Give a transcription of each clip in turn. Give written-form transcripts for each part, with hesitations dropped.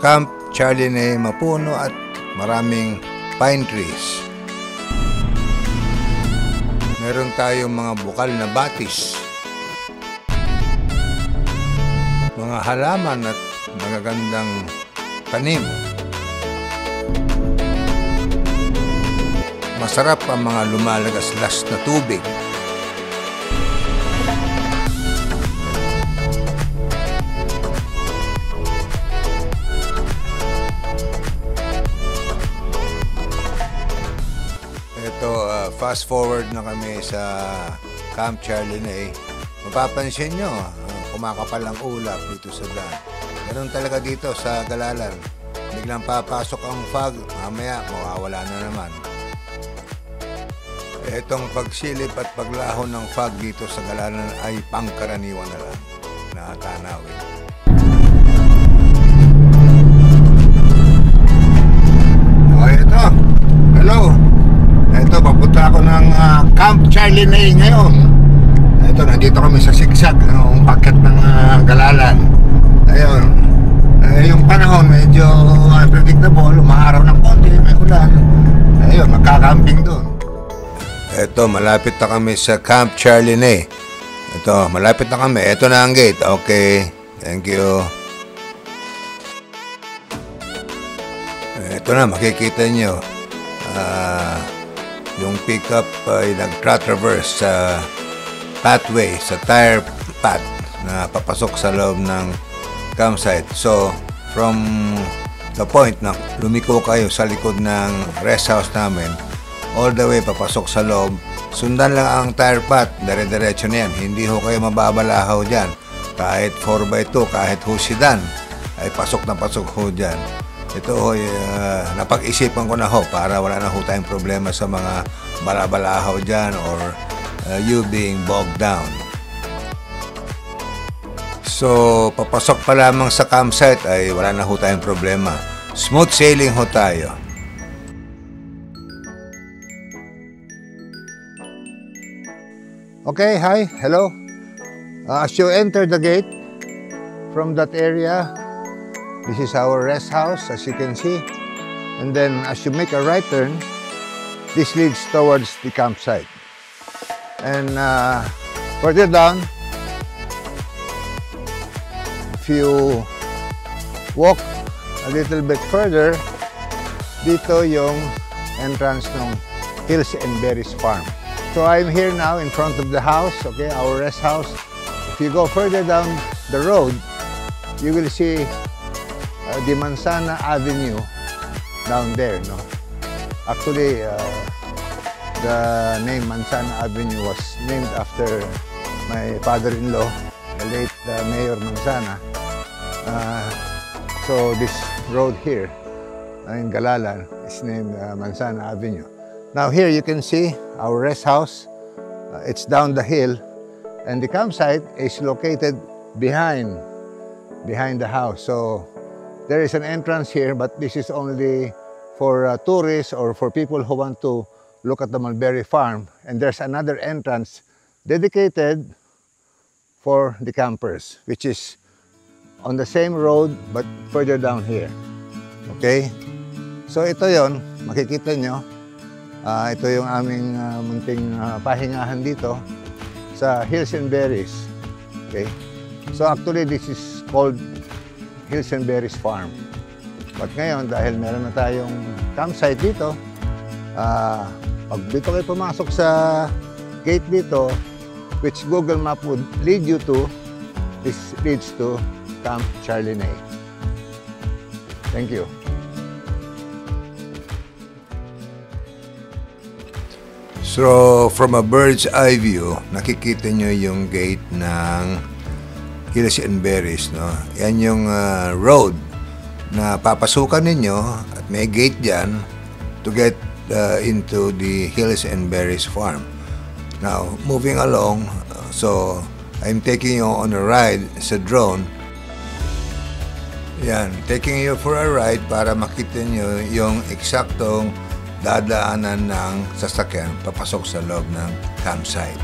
Camp Charlinay mapuno at maraming pine trees. Meron tayong mga bukal na batis, mga halaman at magagandang tanim. Masarap ang mga lumalagaslas na tubig. Fast forward na kami sa Camp Charlinay. Mapapansin nyo, kumakapal ang ulap dito sa daan. Ganun talaga dito sa Galalan. Biglang papasok ang fog, mamaya mawawala na naman. Itong pagsilip at paglaho ng fog dito sa Galalan ay pangkaraniwan na lang na tanawin. Ito. Hello. Ito, papunta ako ng Camp Charlinay ngayon. Ito, nandito kami sa sigsag, umakyat ng Galalan. Ayun. Yung panahon medyo unpredictable, umaaraw ng konti, may ulan. Ayun, magkakamping doon. Ito, malapit na kami sa Camp Charlinay. Ito, malapit na kami. Ito na ang gate. Okay, thank you. Ito na, makikita nyo. Yung pickup ay nag-traverse sa pathway, sa tire path na papasok sa loob ng campsite. So, from the point na lumiko kayo sa likod ng rest house namin, all the way papasok sa loob, sundan lang ang tire path, dire-diretso na yan. Hindi ho kayo mababalahaw dyan. Kahit 4x2, kahit husidan, ay pasok na pasok ho dyan. Ito ho, napag-isipan ko na ho para wala na ho tayong problema sa mga balabalahaw dyan or you being bogged down. So, papasok pa lamang sa campsite ay wala na ho tayong problema. Smooth sailing ho tayo. Okay, hi, hello. As you enter the gate from that area, this is our rest house, as you can see. And then as you make a right turn, this leads towards the campsite. And further down, if you walk a little bit further, dito yung entrance ng Hills and Berries Farm. So I'm here now in front of the house, okay, our rest house. If you go further down the road, you will see the Manzana Avenue down there, no? Actually, the name Manzana Avenue was named after my father-in-law, the late Mayor Manzana. So this road here in Galalan is named Manzana Avenue. Now here you can see our rest house. It's down the hill, and the campsite is located behind the house. So there is an entrance here, but this is only for tourists or for people who want to look at the mulberry farm. And there's another entrance dedicated for the campers, which is on the same road but further down here. Okay? So ito yon, makikita nyo. Ito yung aming munting pahingahan dito sa Hills and Berries. Okay? So actually this is called Hills and Berries Farm. But ngayon, dahil meron na tayong campsite dito, pag dito kayo pumasok sa gate dito, which Google Map would lead you to, this leads to Camp Charlinay. Thank you. So, from a bird's eye view, nakikita nyo yung gate ng Hills and Berries, no? Yan yung road na papasukan ninyo at may gate dyan to get into the Hills and Berries Farm. Now, moving along, so I'm taking you on a ride sa drone. Yan, taking you for a ride para makita nyo yung eksaktong dadaanan ng sasakyan papasok sa loob ng campsite.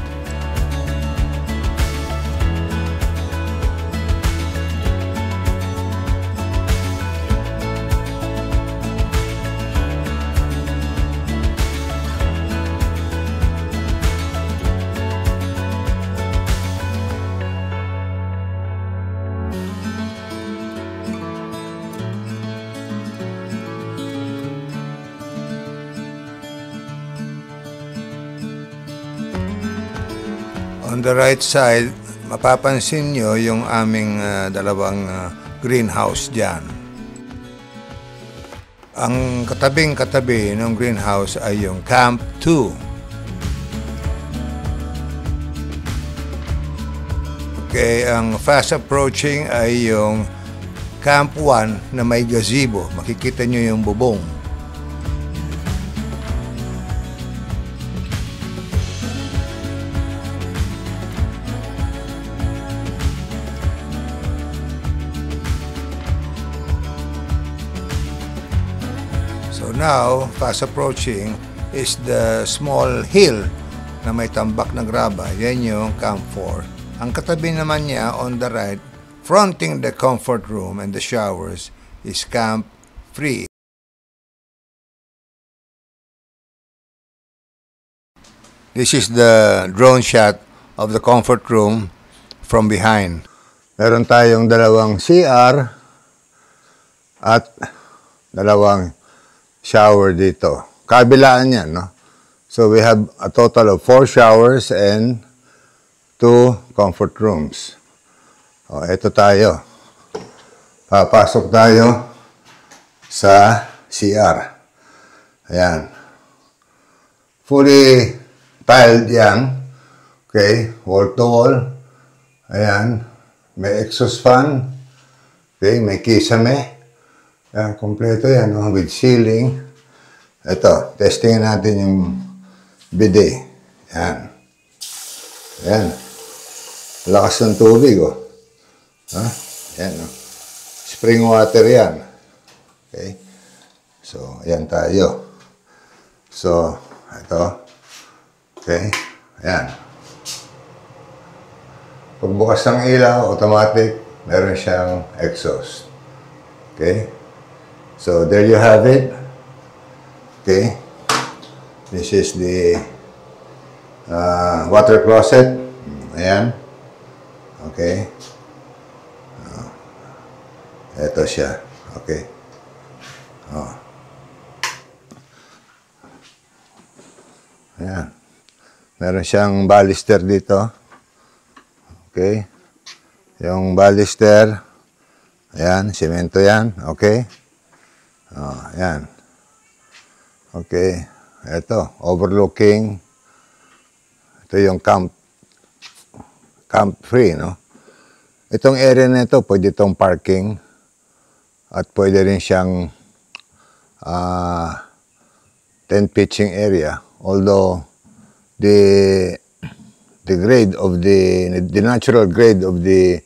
On the right side, mapapansin nyo yung aming dalawang greenhouse dyan. Ang katabing-katabi ng greenhouse ay yung Camp 2. Okay, ang fast approaching ay yung Camp 1 na may gazebo. Makikita nyo yung bubong. So now, fast approaching is the small hill na may tambak na graba. Yan yung Camp 4. Ang katabi naman niya on the right, fronting the comfort room and the showers, is Camp 3. This is the drone shot of the comfort room from behind. Meron tayong dalawang CR at dalawang shower dito. Kabilaan yan, no? So we have a total of 4 showers and 2 comfort rooms. O, ito tayo. Papasok tayo sa CR. Ayan. Fully tiled yan. Okay, wall to wall. Ayan. May exhaust fan. Okay, may kisame. Ayan, kompleto yan, no? With ceiling. Ito, testingin natin yung bidet. Ayan. Ayan. Lakas ng tubig, oh. Ha? Ayan, no? Spring water yan. Okay. So, ayan tayo. So, ito. Okay. Ayan. Pagbukas ng ilaw, automatic, meron siyang exhaust. Okay. So, there you have it. Okay. This is the water closet. Ayan. Okay. Ito siya. Okay. Oh. Ayan. Meron siyang baluster dito. Okay. Yung baluster, ayan, semento yan. Okay. Oh, ayan. Okay. Ito, overlooking. Ito yung Camp 3, no? Itong area na ito, pwede itong parking at pwede rin siyang tent pitching area. Although the grade of the natural grade of the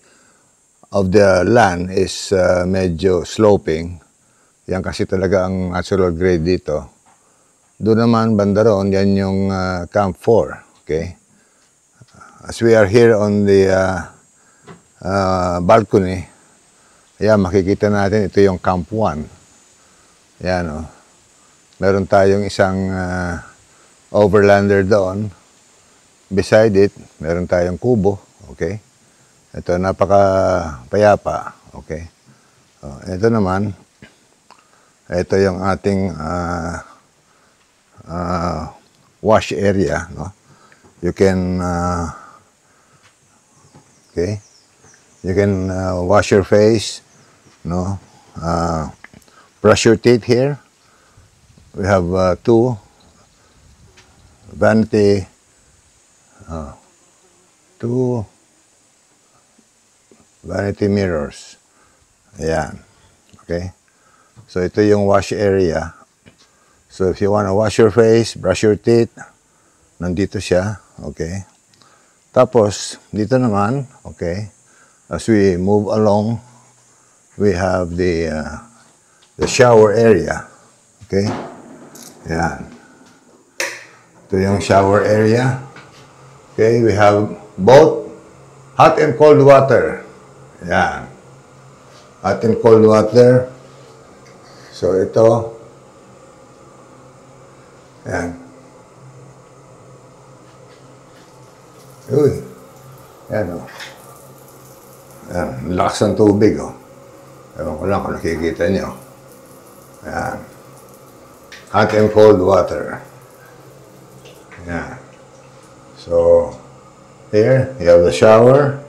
land is medyo sloping. Yan kasi talaga ang natural grade dito. Doon naman banda roon, yan yung Camp 4. Okay? As we are here on the balcony, ayan, makikita natin ito yung Camp 1. Ayan, oh. Meron tayong isang overlander doon. Beside it, meron tayong kubo. Okay? Ito, napaka payapa. Okay? Ito naman, ito yung ating wash area, no? You can okay, you can wash your face, no? Brush your teeth here. We have 2 vanity, 2 vanity mirrors. Ayan. Okay. So ito yung wash area. So if you want to wash your face, brush your teeth, nandito siya. Okay. Tapos, dito naman, okay, as we move along, we have the shower area. Okay. Yan. Ito yung shower area. Okay, we have both hot and cold water. Yan. Hot and cold water. So, ito. Yan. Uy. Yan, o. Yan. Lakas ng tubig, o. Ewan ko lang kung nakikita nyo. Yan. Hot and cold water. Yan. So, Here, you have the shower,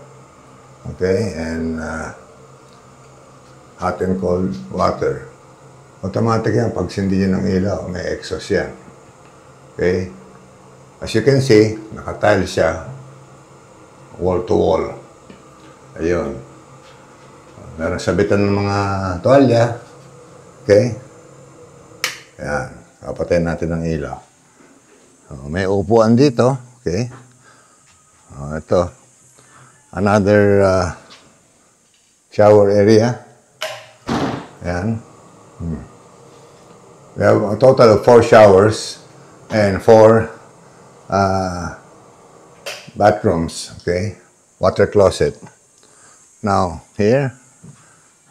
okay, and hot and cold water. Automatic yan, pag sindi nyo ng ilaw, may exhaust yan. Okay? As you can see, naka-tile siya, wall to wall. Ayun. Meron sabitan ng mga tuwalya. Okay? Ayan. Kapatayin natin ang ilaw. May upuan dito. Okay? Ito. Another shower area. Ayan. We have a total of 4 showers and 4 bathrooms. Okay? Water closet. Now, here,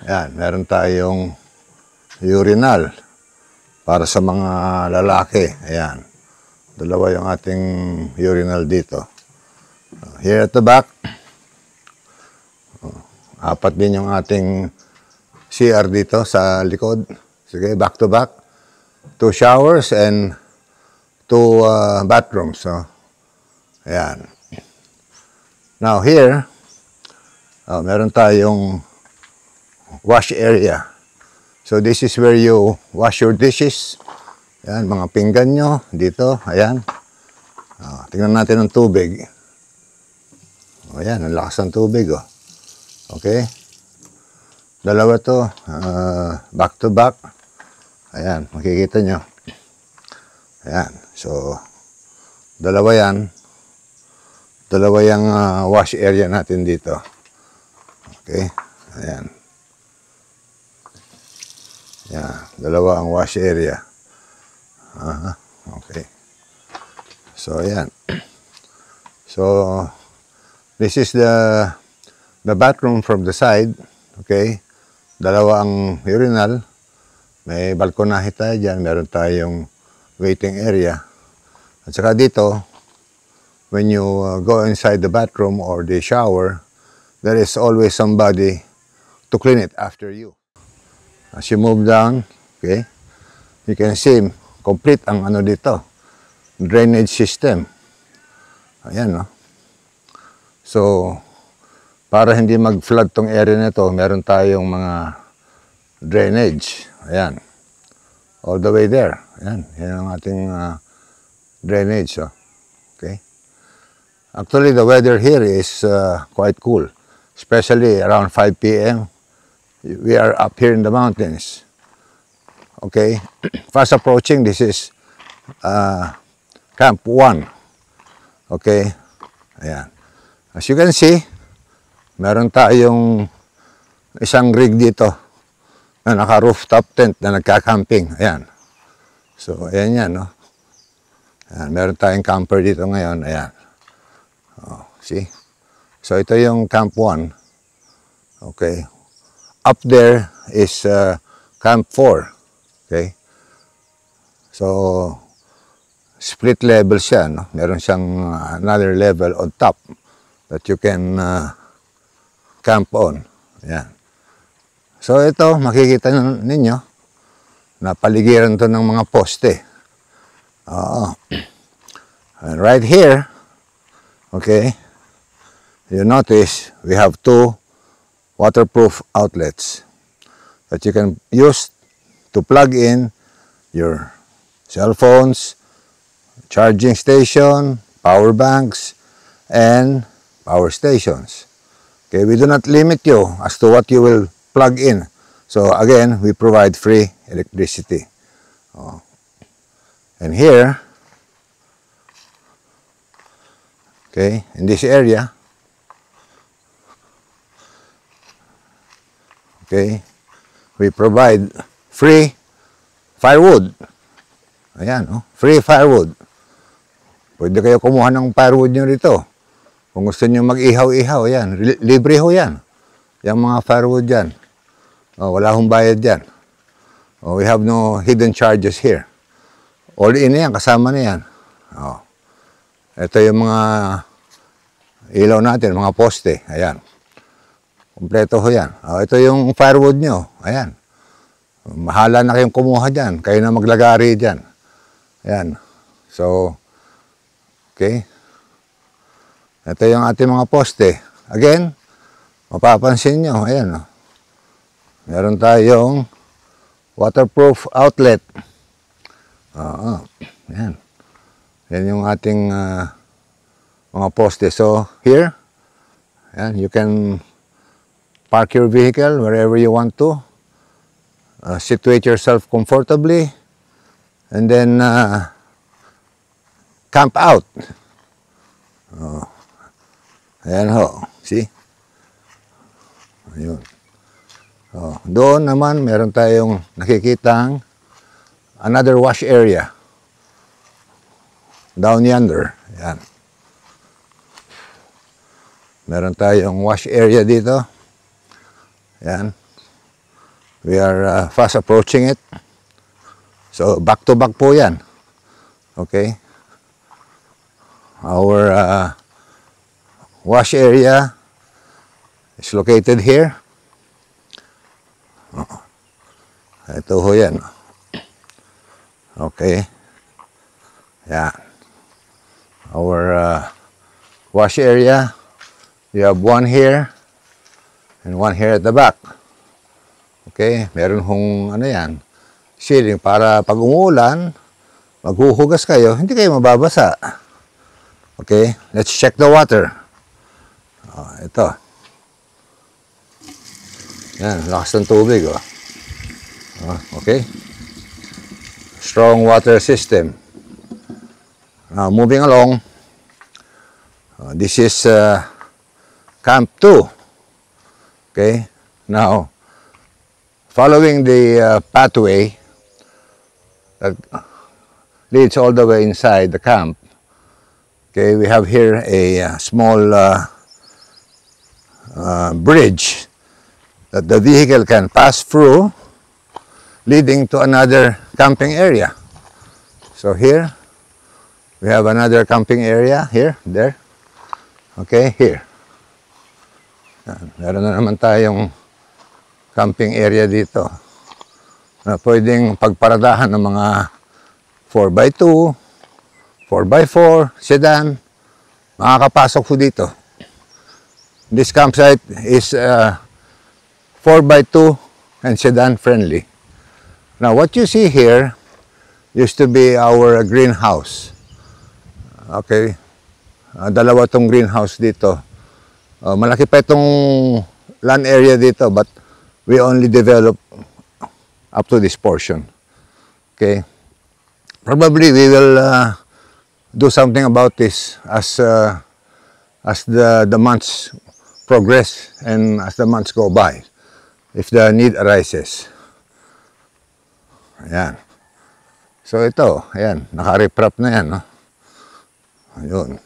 ayan, meron tayong urinal para sa mga lalaki. Ayan. Dalawa yung ating urinal dito. Here at the back, 4 din yung ating CR dito sa likod. Sige, back to back. 2 showers and 2 bathrooms. So, ayan. Now here, meron tayong wash area. So this is where you wash your dishes. Ayan, mga pinggan nyo dito. Ayan. Tingnan natin ang tubig. Ayan, ang lakas ng tubig. Okay. Dalawa to, back to back. Ayan, makikita nyo. Ayan, so, dalawa yan. Dalawa yung wash area natin dito. Okay, ayan. Ayan, dalawa ang wash area. Okay. So, ayan. So, this is the bathroom from the side. Okay. Dalawa ang urinal, may balkonahe tayo dyan, meron tayong waiting area. At saka dito, when you go inside the bathroom or the shower, there is always somebody to clean it after you. As you move down, okay, you can see complete ang ano dito, drainage system. Ayan, no? So, para hindi mag-flood tong area na ito, meron tayong mga drainage. Ayan. All the way there. Ayan. Yan ang ating drainage. Okay. Actually, the weather here is quite cool. Especially around 5 p.m. We are up here in the mountains. Okay. Fast approaching, this is Camp 1. Okay. Ayan. As you can see, meron tayong isang rig dito na naka-rooftop tent na nagka-camping. Ayan. So, ayan yan, no? Ayan, meron tayong camper dito ngayon. Ayan. See? So, ito yung Camp 1. Okay. Up there is Camp 4. Okay. So, split level siya, no? Meron siyang another level on top that you can camp on. Ayan. So ito, makikita ninyo, napaligiran to ng mga poste. And right here, okay, you notice we have 2 waterproof outlets that you can use to plug in your cell phones, charging station, power banks, and power stations. Okay, we do not limit you as to what you will plug in. So again, we provide free electricity. And here, okay, in this area, okay, we provide free firewood. Ayan, free firewood. Pwede kayo kumuha ng firewood nyo rito. Kung gusto nyo mag-ihaw-ihaw, yan. Libre ho yan. Yung mga firewood yan. Wala hong bayad yan. We have no hidden charges here. All in yan, kasama na yan. Ito yung mga ilaw natin, mga poste. Ayan. Kompleto ho yan. Ito yung firewood nyo. Ayan. Mahala na kayong kumuha dyan. Kayo na maglagari dyan. Ayan. So, okay. Ito yung ating mga poste. Again, mapapansin nyo, ayan, oh. Meron tayong waterproof outlet. Oo, ayan. Yan yung ating mga poste. So, here, ayan, you can park your vehicle wherever you want to. Situate yourself comfortably. And then, camp out. Oh. Ayan ho, see? Ayun. Oh, doon naman meron tayong nakikitang another wash area. Down yonder. Ayan. Meron tayong wash area dito. Ayan. We are fast approaching it. So, back to back po yan. Okay? Our wash area is located here. Ito ho yan. Okay. Yan. Our wash area. You have one here and one here at the back. Okay. Meron hong ano yan, ceiling para pag umuulan, maghuhugas kayo, hindi kayo mababasa. Okay. Let's check the water. Ito. Yan, lakas ng tubig. Okay. Strong water system. Now, moving along. This is Camp 2. Okay. Now, following the pathway that leads all the way inside the camp, okay, we have here a small bridge that the vehicle can pass through, leading to another camping area. So here, we have another camping area, here, there. Okay, here. Meron na naman tayong camping area dito na pwedeng pagparadahan ng mga 4x2, 4x4, sedan, makakapasok po dito. This campsite is 4x2 and sedan friendly. Now, what you see here used to be our greenhouse. Okay. Dalawa tong greenhouse dito. Malaki pa itong land area dito, but we only develop up to this portion. Okay. Probably we will do something about this as the months progress and as the months go by, if the need arises. Ayan. So ito, ayan, naka-riprap na yan, no? Ayun.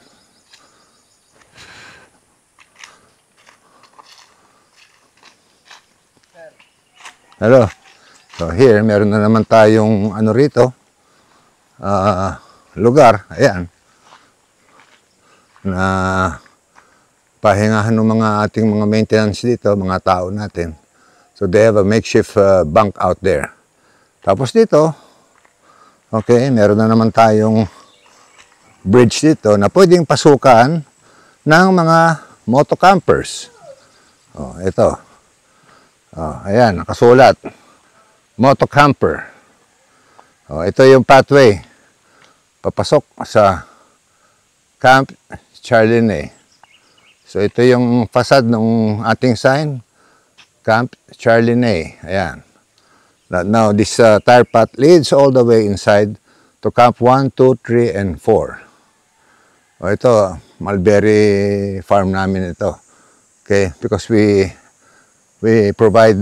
Hello. So here, meron na naman tayong ano rito, lugar, ayan, na pahingahan ng mga ating mga maintenance dito, mga tao natin. So they have a makeshift bunk out there. Tapos dito, okay, meron na naman tayong bridge dito na pwedeng pasukan ng mga motocampers. Oh, ito. Oh, ayan, nakasulat. Motocamper. Oh, ito yung pathway. Papasok sa Camp Charlinay. So ito yung facade ng ating sign, Camp Charlinay. Ayan. Now this tire path leads all the way inside to Camp 1, 2, 3, and 4. O ito, mulberry farm namin ito. Okay, because we provide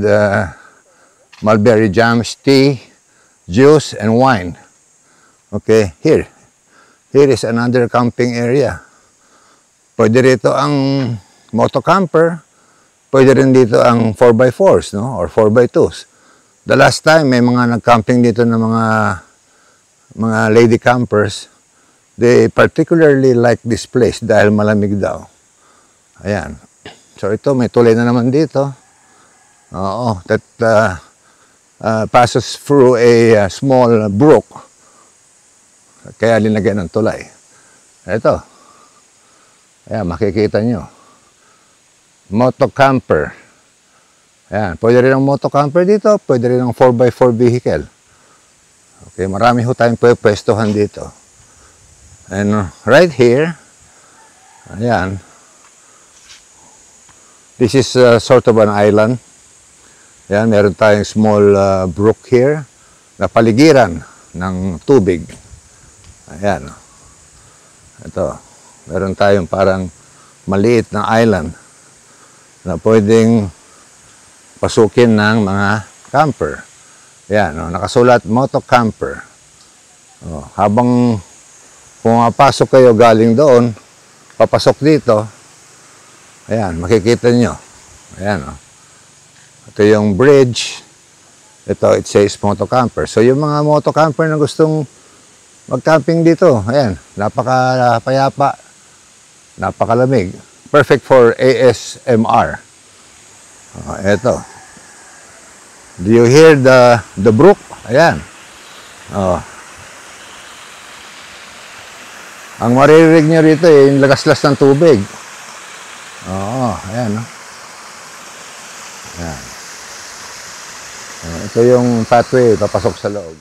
mulberry jams, tea, juice, and wine. Okay, here is another camping area. Pwede rito ang motocamper, pwede rin dito ang 4x4s, no? Or 4x2s. The last time may mga nag-camping dito ng mga lady campers, they particularly like this place dahil malamig daw. Ayan. So ito, may tulay na naman dito. Oo, that passes through a small brook. Kaya linagyan ng tulay. Ito. Ayan, makikita nyo. Moto camper. Ayan, pwede rin ang moto camper dito, pwede rin ang 4x4 vehicle. Okay, marami ho tayong pwestuhan dito. And right here, ayan, this is sort of an island. Ayan, meron tayong small brook here na paligiran ng tubig. Ayan. Ito, meron tayong parang maliit na island na pwedeng pasukin ng mga camper. Ayan, nakasulat moto camper. Habang pumapasok kayo galing doon, papasok dito, ayan, makikita nyo. Ayan, ito yung bridge. Ito, it says moto camper. So, yung mga moto camper na gustong mag-camping dito, ayan, napakapayapa, napakalamig. Perfect for ASMR. Ito. Do you hear the brook? Ayan. Ang maririnig nyo rito, yung lagaslas ng tubig. Ayan. Ayan. Ito yung pathway, papasok sa loob.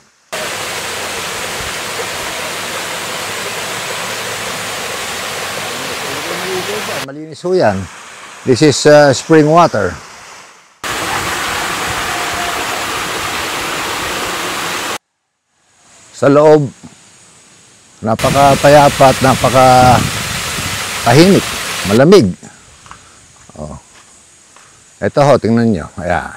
Malinis ho yan. This is spring water. Sa loob, napakapayapa at napakatahimik, malamig. Ito ho, tingnan nyo. Ayan.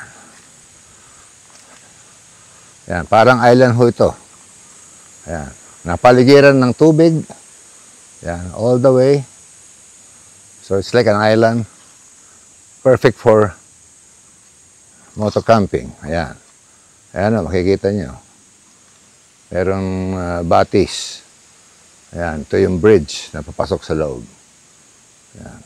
Ayan, parang island ho ito. Ayan. Napaligiran ng tubig. Ayan, all the way. So it's like an island. Perfect for moto camping. Ayan. Ayan o, makikita nyo. Merong batis. Ayan, ito yung bridge na papasok sa loob. Ayan.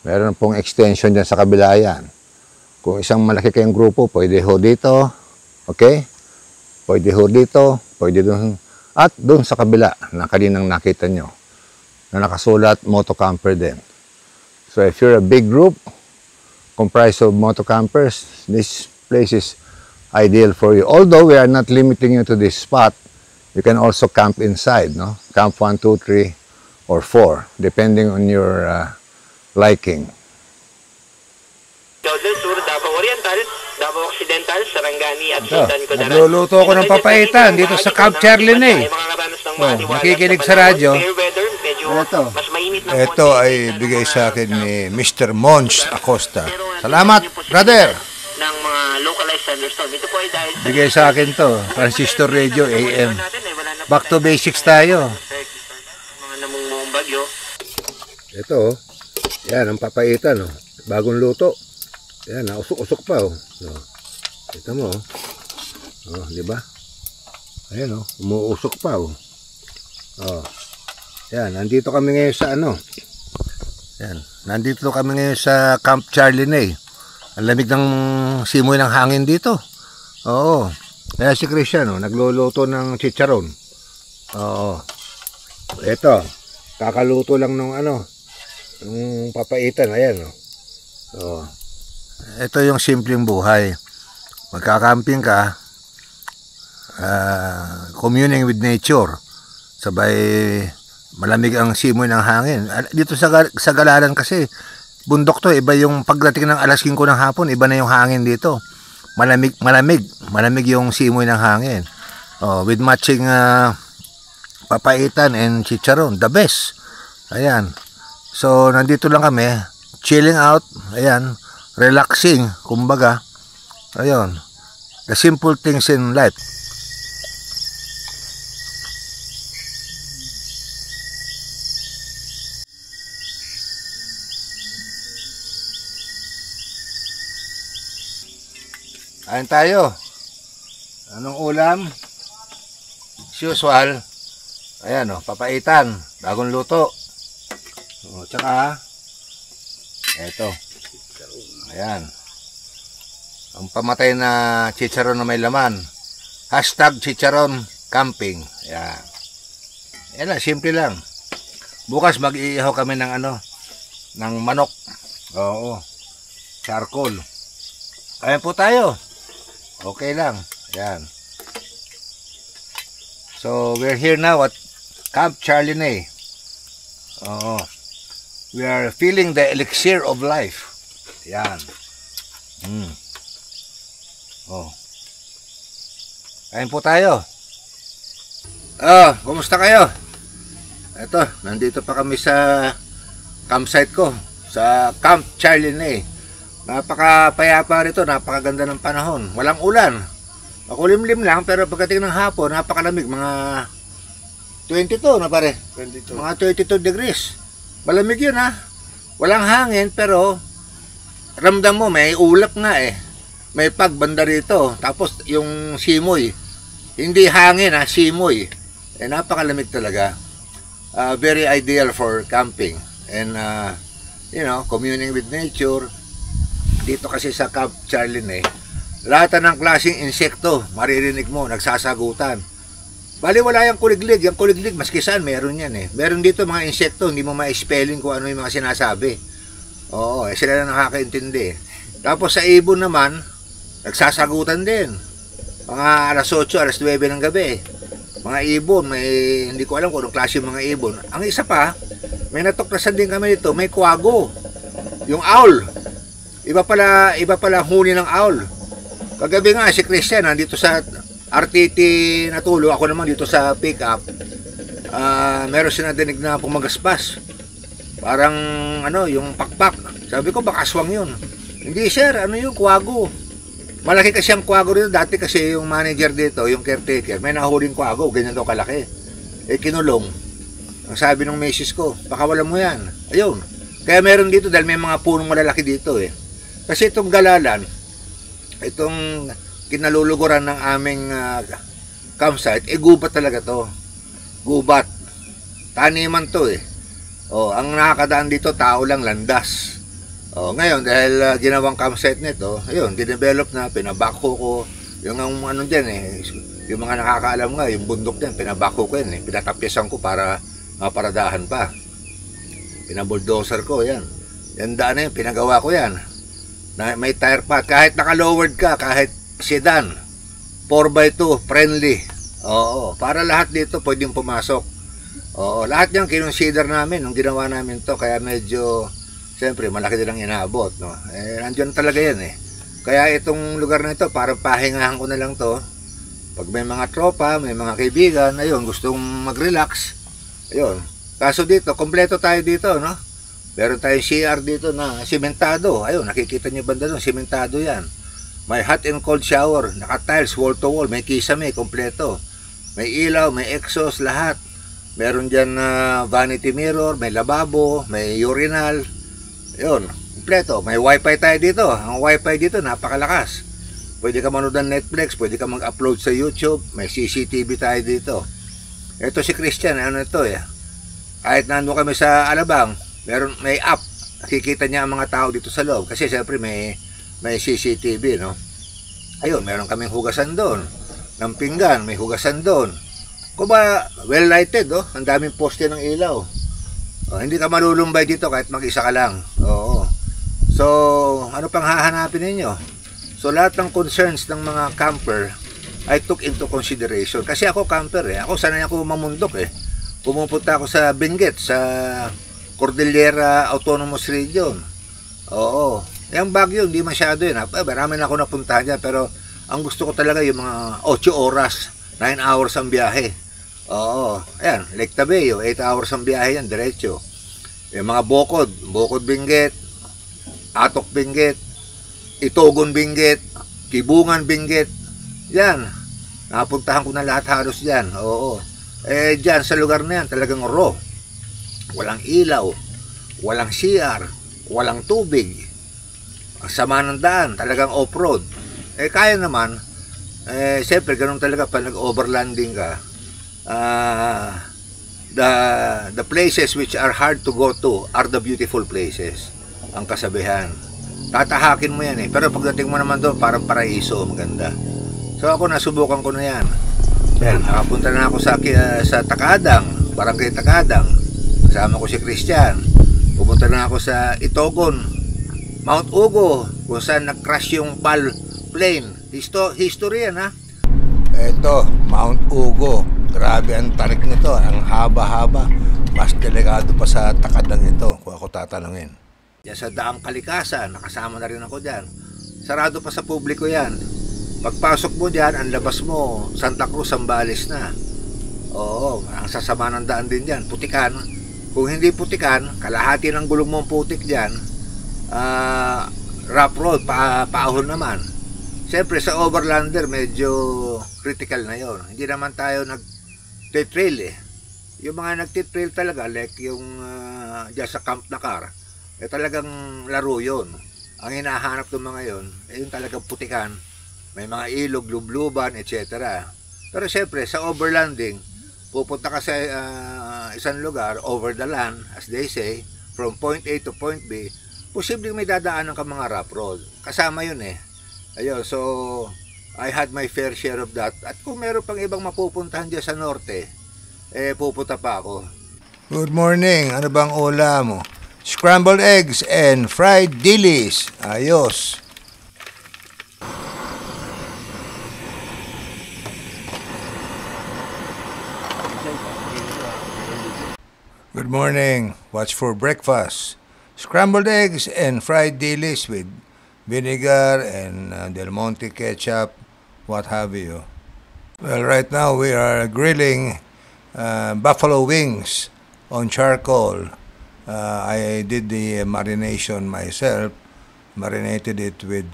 Meron pong extension dyan sa kabila yan. Kung isang malaki kayong grupo, pwede ho dito. Okay? Pwede ho dito. Pwede doon. At doon sa kabila na kaninang nakita nyo. Na nakasulat, moto camper din. So if you're a big group, comprised of moto campers, this place is ideal for you. Although we are not limiting you to this spot, you can also camp inside, no? Camp 1, 2, 3, or 4, depending on your liking. Davao del Sur, Davao Oriental, Davao Occidental, Sarangani at Sultan Kudarat. Nagluluto ako ng papaitan dito sa Camp Charlene. Nakikinig sa radyo. Ito ay bigay sa akin ni Mr. Mons Acosta. Salamat, brother! Ng mga localized thunderstorm. Ito po ay dahil sa Bigay sa akin to, Transistor Radio AM. Back to basics tayo. mga namumuong bagyo. Ito, yan ang papaitan, oh. Bagong luto. Yan, usok-usok pa, oh. No. Kita mo, oh. Oh, di ba? Ayan, oh, umuusok pa, oh. Oh. Yan, nandito kami ngayon sa ano? Yan, nandito kami ngayon sa Camp Charlene. Ang lamig ng simoy ng hangin dito. Oo. Kaya si Christian, oh, nagluluto ng chicharon. Oo. Ito, kakaluto lang ng ano, ng papaitan. Ayan, oh. Oo. Ito yung simpleng buhay. Magkakamping ka, communing with nature. Sabay, malamig ang simoy ng hangin. Dito sa Galalan kasi, bundok to, iba yung pagdating ng alas 5 ng hapon, iba na yung hangin dito. Malamig yung simoy ng hangin. Oh, with matching papaitan and chicharon, the best. Ayan. So, nandito lang kami, chilling out, ayan, relaxing, kumbaga. Ayun. The simple things in life. Kain tayo. Anong ulam? As usual. Ayan, oh, papaitan. Bagong luto. O, tsaka, eto. Ayan. Ang pamatay na chicharon na may laman. Hashtag chicharon camping. Ayan. Yan lang, simple lang. Bukas mag-iihaw kami ng ng manok. Oo. Charcoal. Ayan po tayo. Okay lang. Yan. So, we're here now at Camp Charlinay. Oo. We are feeling the elixir of life. Yan. Oh. Ayan po tayo. Kumusta kayo? Ito, nandito pa kami sa campsite ko, sa Camp Charlinay. Napakapayapa rito, napakaganda ng panahon. Walang ulan. Makulimlim lang, pero pagdating ng hapon, napakalamig. Mga 22 na pare. 22. Mga 22 degrees. Malamig yun ha. Walang hangin, pero ramdam mo, may ulap nga eh. May pagbanda rito. Tapos yung simoy. Hindi hangin ha, simoy. Napakalamig talaga. Very ideal for camping. And, communing with nature. Dito kasi sa Camp Charlinay, lahat ng klaseng insekto, maririnig mo, nagsasagutan. Bali, wala yung kuliglig. Yung kuliglig, maski saan, meron yan eh. Meron dito mga insekto, hindi mo ma-spelling kung ano yung mga sinasabi. Oo, sila na nakakaintindi. Tapos sa ibon naman, nagsasagutan din. Mga alas 8, alas 9 ng gabi. Mga ibon, hindi ko alam kung anong klase mga ibon. Ang isa pa, may natuklasan din kami dito, may kwago. Yung owl. Iba pala huni ng owl. Kagabi nga, si Christian, nandito sa RTT natulog. Ako naman dito sa pick-up. Meron sinadinig na pumagaspas. Parang, yung pakpak. Sabi ko, baka aswang yun. Hindi, sir, yung kwago. Malaki kasi ang kwago dito. Dati kasi yung manager dito, yung caretaker, may nahuling kwago, ganyan daw kalaki. Kinulong. Ang sabi ng misis ko, baka wala mo yan. Ayun. Kaya meron dito dahil may mga punong malalaki dito eh. Kasi itong galalan, itong kinaluluguran ng aming campsite, gubat talaga to. Gubat. Taniman to eh. Ang nakakadaan dito, tao lang, landas. Ngayon, dahil ginawang campsite nito, ayun, dinevelop na, pinabako ko, yung dyan eh, yung mga nakakaalam nga, yung bundok dyan, pinabako ko yan eh, pinatapyasan ko para maparadahan pa. Pinabulldozer ko, yan. Yan daan na yun, pinagawa ko yan. May tire path, kahit naka-lowered ka, kahit sedan, 4x2, friendly. Oo, para lahat dito pwedeng pumasok. Oo, lahat yan kinonsider namin nung ginawa namin to, kaya medyo siyempre, malaki din ang inaabot, no? Nandiyan talaga yan, eh. Kaya itong lugar na ito, parang pahingahan ko na lang to. Pag may mga tropa, may mga kaibigan, ayun, gustong mag-relax, ayun. Kaso dito, kompleto tayo dito, no? Meron tayong CR dito na simentado. Ayun, nakikita niyo banda doon, simentado yan. May hot and cold shower, naka-tiles, wall to wall, may kisame, kompleto. May ilaw, may exhaust, lahat. Meron dyan vanity mirror, may lababo, may urinal. Yun, kompleto. May wifi tayo dito. Ang wifi dito, napakalakas. Pwede ka manood ng Netflix, pwede ka mag-upload sa YouTube. May CCTV tayo dito. Ito si Christian, ito eh. Kahit nandun kami sa Alabang, may app. Nakikita niya ang mga tao dito sa loob. Kasi siyempre may CCTV, no? Ayun, meron kaming hugasan doon. Ng pinggan, may hugasan doon. Kung ba, well lighted, oh. Ang daming poste ng ilaw. Hindi ka malulumbay dito kahit mag-isa ka lang. Oo. So, ano pang hahanapin ninyo? So, lahat ng concerns ng mga camper, I took into consideration. Kasi ako camper eh. Ako sanay ako mamundok eh. Pumupunta ako sa Benguet, sa Cordillera Autonomous Region. Oo. Yung Baguio, hindi masyado yun. Marami na ako napuntahan dyan. Pero, ang gusto ko talaga yung mga 8 oras, 9 hours ang biyahe. Oo, ayan, Lake Tabeo, 8 hours ang biyahe yan, diretso. Yung mga Bukod Benguet, Atok Benguet, Itogon Benguet, Kibungan Benguet, yan. Napuntahan ko na lahat halos dyan, oo. Dyan sa lugar na yan, talagang raw. Walang ilaw, walang CR, walang tubig. Ang sama ng daan, talagang off-road. Kaya naman, siyempre, ganun talaga pag nag-overlanding ka. The places which are hard to go to are the beautiful places. Ang kasabihan. Tatahakin mo yan eh. Pero pagdating mo naman doon, parang paraiso, maganda. So ako nasubukan ko na yan. Then, nakapunta na ako sa Takadang. Barangay Tagadang. Kasama ko si Christian. Pumunta na ako sa Itogon, Mount Ugo, kung saan nag-crash yung PAL plane. History yan, ha? Ito, Mount Ugo. Grabe ang tarik nito. Ang haba-haba. Mas delikado pa sa Takadang ito, kung ako tatanungin. Yan sa Daang Kalikasan, nakasama na rin ako dyan. Sarado pa sa publiko yan. Pagpasok mo dyan, ang labas mo, Santa Cruz, Zambales na. Oo, ang sasama ng daan din dyan. Putikan. Kung hindi putikan, kalahati ng gulong mong putik dyan, rough road, paahon naman. Siyempre sa overlander, medyo critical na yon. Hindi naman tayo nag-trail eh. Yung mga nag-trail talaga, like yung dyan sa Camp Nakar, talagang laro yon. Ang hinahanap ng mga yon, yung talagang putikan. May mga ilog, lubluban, etc. Pero siyempre, sa overlanding, pupunta ka sa isang lugar, over the land, as they say, from point A to point B, posibleng may dadaanan ka mga rough road. Kasama yun eh. Ayun, so, I had my fair share of that. At kung meron pang ibang mapupuntahan dyan sa norte, pupunta pa ako. Good morning. Ano bang ulam mo? Scrambled eggs and fried dilis. Ayos. Good morning. What's for breakfast? Scrambled eggs and fried dilis with vinegar and Del Monte ketchup, what have you. Well, right now we are grilling buffalo wings on charcoal. I did the marination myself, marinated it with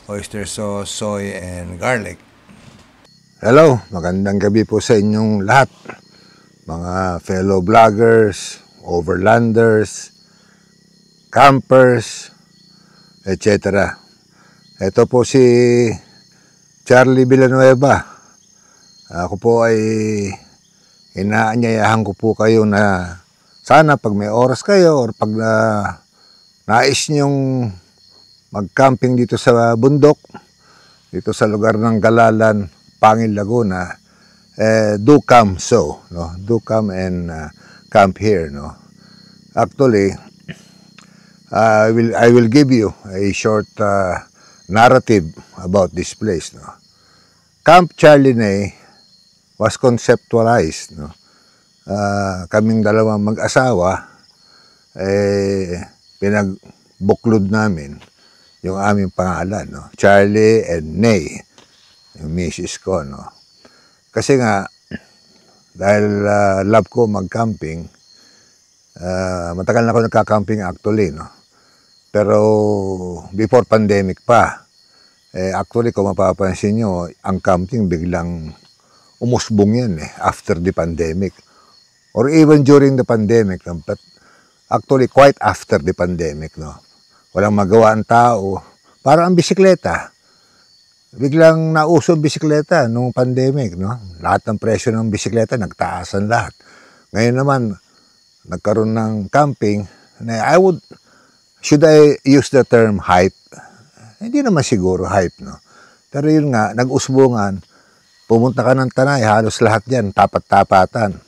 oyster sauce, soy, and garlic. Hello, magandang gabi po sa inyong lahat. Mga fellow vloggers, overlanders, campers, etc. Ito po si Charlie Villanueva. Ako po ay inaanyayahan ko po kayo na sana pag may oras kayo or pag nais nyong mag-camping dito sa bundok, dito sa lugar ng Galalan, Pangil, Laguna, do come so, no? Do come and camp here, no? Actually, I will give you a short narrative about this place, no? Camp Charlinay was conceptualized, no? Kaming dalawang mag-asawa, pinagbuklod namin yung aming pangalan, no? Charlie and Nay, yung misis ko, no? Kasi nga, dahil love ko mag-camping, matagal na ako nagka-camping actually, no? Pero before pandemic pa, actually kung mapapansin nyo, ang camping biglang umusbong yan after the pandemic. Or even during the pandemic, but actually quite after the pandemic, no? Walang magawa ang tao. Parang ang bisikleta. Biglang nauso ang bisikleta nung pandemic, no? Lahat ng presyo ng bisikleta nagtaasan lahat. Ngayon naman nagkaroon ng camping na should I use the term hype? Hindi naman siguro hype, no? Pero yun nga, nag-usbungan, pumunta ka ng Tanay, halos lahat yan, tapat-tapatan.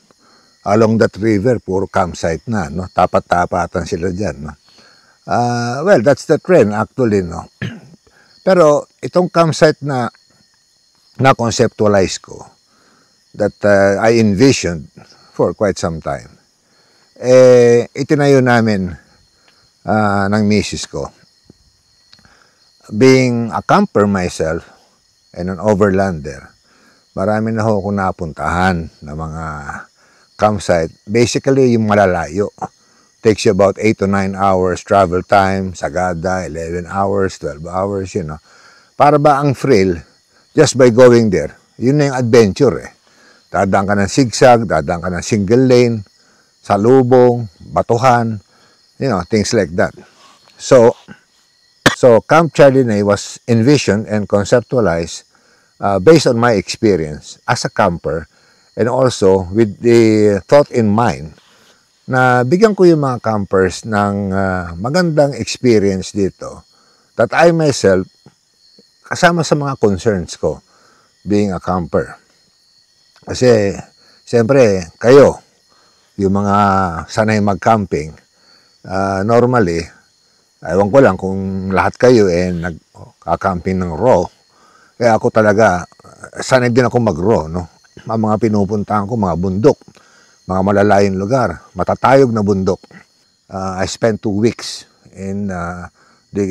Along that river, puro campsite na, no? Tapat-tapatan sila dyan, no? Well, that's the trend actually, no? Pero itong campsite na conceptualize ko, that I envisioned for quite some time, itinayo namin ng misis ko. Being a camper myself and an overlander, marami na ako napuntahan na mga campsite. Basically, yung malalayo. Takes you about 8 to 9 hours travel time. Sagada, 11 hours, 12 hours, you know. Para ba ang thrill, just by going there, yun na yung adventure Dadaan ka ng zigzag, dadaan ka ng single lane, salubong, batuhan, you know, things like that. So Camp Charlinay was envisioned and conceptualized based on my experience as a camper and also with the thought in mind na bigyan ko yung mga campers ng magandang experience dito that I myself, kasama sa mga concerns ko being a camper. Kasi Siyempre, kayo, yung mga sanay mag-camping, normally, ewan ko lang kung lahat kayo nagka-camping ng raw. Kaya ako talaga, sanay din ako mag-raw, no? Ang mga pinupuntahan ko, mga bundok, mga malalayong lugar, matatayog na bundok. I spent 2 weeks in the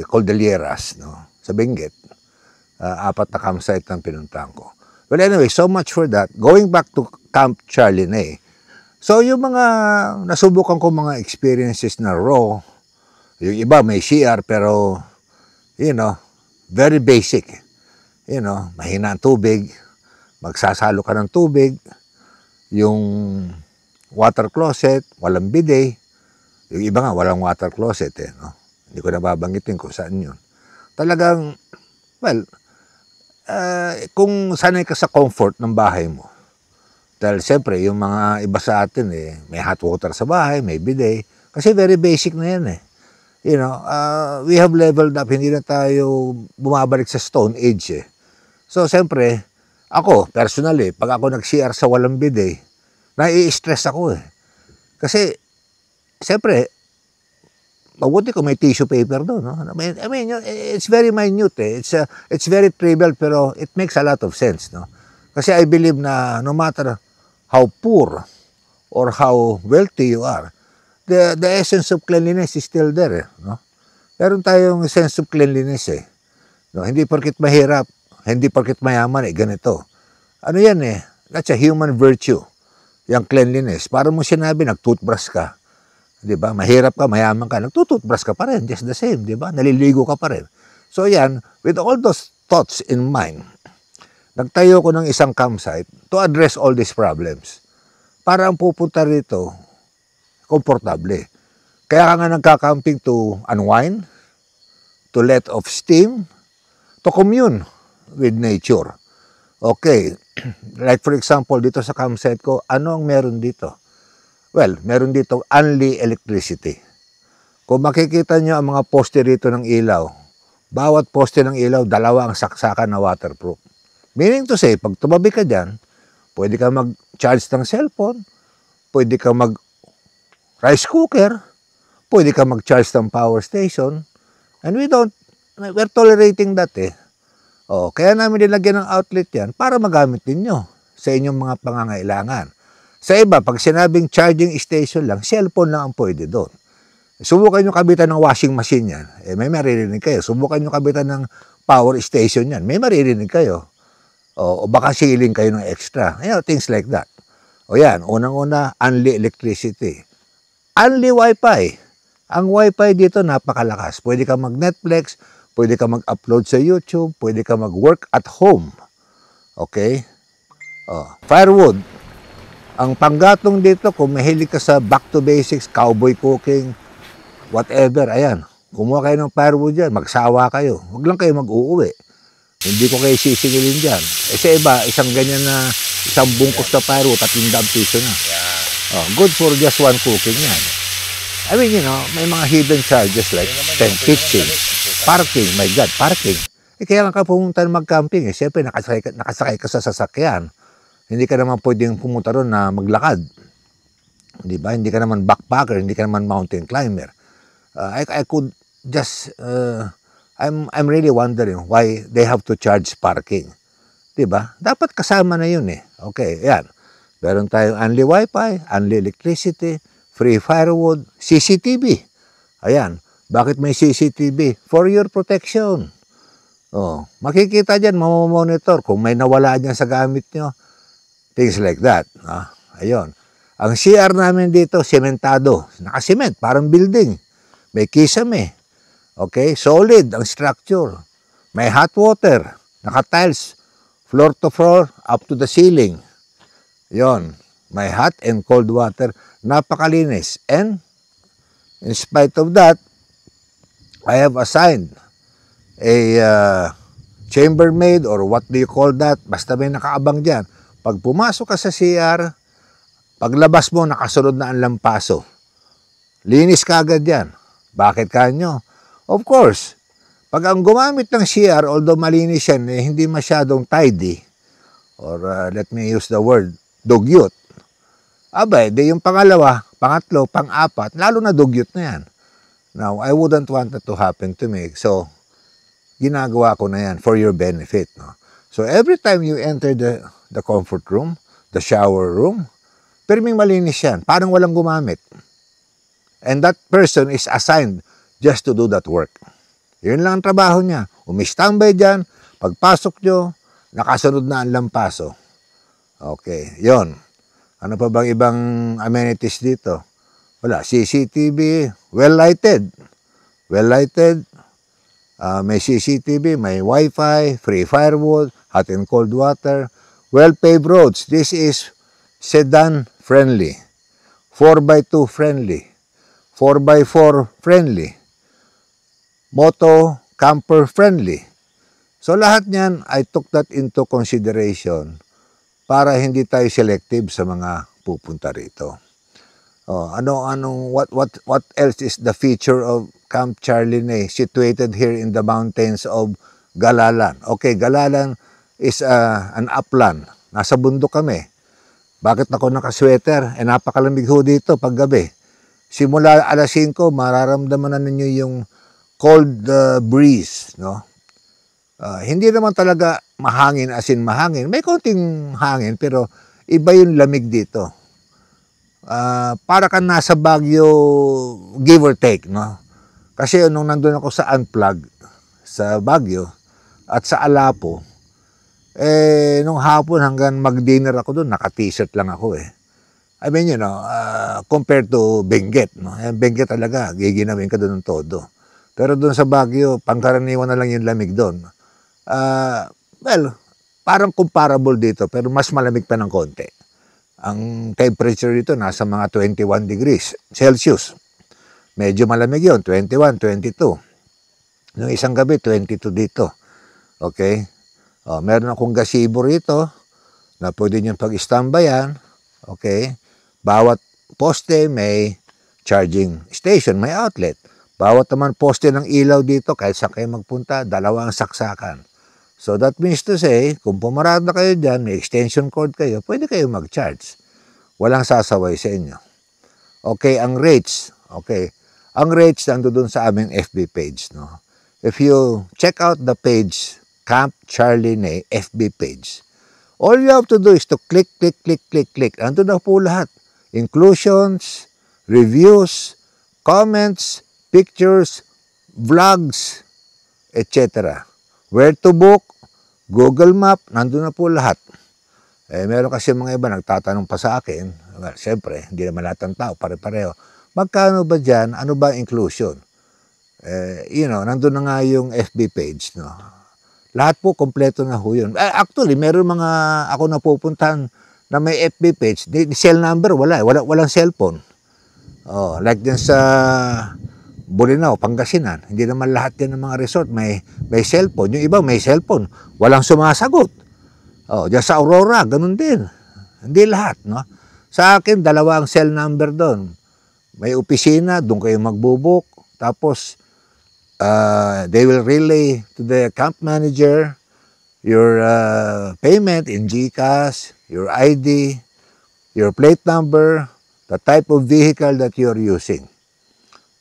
Cordilleras, no? Sa Benguet. 4 na campsite ang pinuntahan ko. Well, anyway, so much for that. Going back to Camp Charlinay. So, yung mga nasubukan ko mga experiences na raw, yung iba may CR pero, very basic. Mahina ang tubig, magsasalo ka ng tubig, yung water closet, walang bidet. Yung iba nga, walang water closet, no? Hindi ko nababanggitin kung saan yun. Talagang, well, kung sanay ka sa comfort ng bahay mo, dahil siyempre, yung mga iba sa atin, may hot water sa bahay, may bidet, kasi very basic na yan, we have leveled up, hindi na tayo bumabalik sa Stone Age, So, siyempre, ako, personally, pag ako nag-CR sa walang bidet, nai-stress ako, Kasi, siyempre, mabuti kung may tissue paper doon, no? I mean, it's very minute, It's very trivial, pero it makes a lot of sense, no? Kasi I believe na no matter how poor or how wealthy you are, the essence of cleanliness is still there, no? Meron tayong sense of cleanliness, No? Hindi porket mahirap, hindi porket mayaman, ganito. Ano yan, That's a human virtue, yung cleanliness. Para mo sinabi, nag-toothbrush ka. Di ba? Mahirap ka, mayaman ka, nagtututbrush ka pa rin, just the same, di ba? Naliligo ka pa rin. So yan, with all those thoughts in mind, nagtayo ko ng isang campsite to address all these problems. Para ang pupunta rito, komportable. Kaya ka nga nagka-camping to unwind, to let off steam, to commune with nature. Okay, like for example, dito sa campsite ko, ano ang meron dito? Well, meron dito only electricity. Kung makikita nyo ang mga poste rito ng ilaw, bawat poste ng ilaw, 2 ang saksakan na waterproof. Meaning to say, pag tumabi ka dyan, pwede ka mag-charge ng cellphone, pwede ka mag-rice cooker, pwede ka mag-charge ng power station, and we're tolerating that, Kaya namin nilagyan ng outlet yan para magamit ninyo sa inyong mga pangangailangan. Sa iba, pag sinabing charging station lang, cellphone lang ang pwede doon. Subukan nyo kabitan ng washing machine yan, may maririnig kayo. Subukan nyo kabitan ng power station yan, may maririnig kayo. O baka siling kayo ng extra. Things like that. O yan, unang-una, only electricity. Only Wi-Fi. Ang Wi-Fi dito napakalakas. Pwede ka mag-Netflix, pwede ka mag-upload sa YouTube, pwede ka mag-work at home. Okay? Firewood. Ang panggatong dito, kung mahilig ka sa back to basics, cowboy cooking, whatever, ayan. Kumuha kayo ng firewood dyan, magsawa kayo. Huwag lang kayo mag-uuwi. Hindi ko kayo sisingilin dyan. Sa iba, isang ganyan na, isang bungkus na firewood, 300 piso na. Good for just one cooking yan. I mean, may mga hidden charges like pitching, parking, my God, parking. Kaya nga ka pumunta mag-camping, siyempre nakasakay ka sa sasakyan. Hindi ka naman pwedeng pumunta ron na maglakad. Di ba? Hindi ka naman backpacker, hindi ka naman mountain climber. I could just... I'm really wondering why they have to charge parking. Diba? Dapat kasama na yun Okay, yan. Meron tayong only Wi-Fi, only electricity, free firewood, CCTV. Ayan. Bakit may CCTV? For your protection. Makikita dyan, mamamonitor kung may nawala dyan sa gamit nyo. Things like that. Ayun. Ang CR namin dito, sementado. Nakasement, parang building. May kisame. Okay, solid ang structure. May hot water, naka-tiles, floor to floor, up to the ceiling. Yon, may hot and cold water, napakalinis. And in spite of that, I have assigned a chambermaid or what do you call that? Basta may nakaabang dyan. Pag pumasok ka sa CR, paglabas mo, nakasunod na ang lampaso. Linis ka agad yan. Bakit kanyo? Of course, pag ang gumamit ng CR, although malinis yan, hindi masyadong tidy, or let me use the word, dugyot. Abay, di yung pangalawa, pangatlo, pang-apat, lalo na dugyot na yan. Now, I wouldn't want that to happen to me. So, ginagawa ko na yan for your benefit. No? So, every time you enter the comfort room, the shower room, pirming malinis yan. Parang walang gumamit. And that person is assigned just to do that work. Yun lang ang trabaho niya. Umistambay dyan, pagpasok nyo, nakasunod na ang lampaso. Okay, yon. Ano pa bang ibang amenities dito? Wala, CCTV, well-lighted. Well-lighted, may CCTV, may Wi-Fi, free firewood, hot and cold water, well-paved roads. This is sedan-friendly, 4x2 friendly, 4x4 friendly, moto camper friendly. So lahat niyan, I took that into consideration para hindi tayo selective sa mga pupunta rito. What else is the feature of Camp Charlinay situated here in the mountains of Galalan? Okay, Galalan is an upland. Nasa bundok kami. Bakit ako nakasweater? Napakalamig ho dito paggabi. Simula alas 5, mararamdaman na ninyo yung cold breeze, no? Hindi naman talaga mahangin as in mahangin. May konting hangin pero iba yung lamig dito. Para kang nasa Baguio, give or take, no? Kasi nung nandun ako sa Unplug, sa Baguio, at sa Alapo, nung hapon hanggang mag-dinner ako doon, naka-t-shirt lang ako I mean, you know, compared to Benguet, no? Benguet talaga, giginawin ka doon ng todo. Pero doon sa Baguio, pangkaraniwan na lang yung lamig doon. Well, parang comparable dito, pero mas malamig pa ng konti. Ang temperature dito nasa mga 21 degrees Celsius. Medyo malamig yun, 21, 22. Nung isang gabi, 22 dito. Okay? Meron akong gazebo rito na pwede niyong pag-istambayan. Okay? Bawat poste may charging station, may outlet. Bawat naman poste ng ilaw dito, kahit saan kayo magpunta, dalawang saksakan. So that means to say, kung pumarada kayo dyan, may extension cord kayo, pwede kayo mag-charge. Walang sasaway sa inyo. Okay, ang rates. Okay, ang rates nandun sa aming FB page. No? If you check out the page, Camp Charlinay FB page, all you have to do is to click. Nandun na po lahat. Inclusions, reviews, comments, pictures, vlogs, etc. Where to book, Google Map, nandun na po lahat. Meron kasi mga iba nagtatanong pa sa akin, well, siyempre, hindi naman lahat ng tao, pare-pareho. Magkano ba dyan? Ano ba inclusion? You know, nandun na nga yung FB page. No? Lahat po, kompleto na ho yun. Actually, meron mga ako napupuntahan na may FB page. Cell number, walang cellphone. Like dyan sa Bolinao, Pangasinan. Hindi naman lahat yan ng mga resort may cellphone. Yung iba may cellphone. Walang sumasagot. Dyan sa Aurora, ganun din. Hindi lahat, no? Sa akin, 2 ang cell number doon. May opisina, doon kayo magbubuk. Tapos, they will relay to the camp manager your payment in GCash, your ID, your plate number, the type of vehicle that you're using.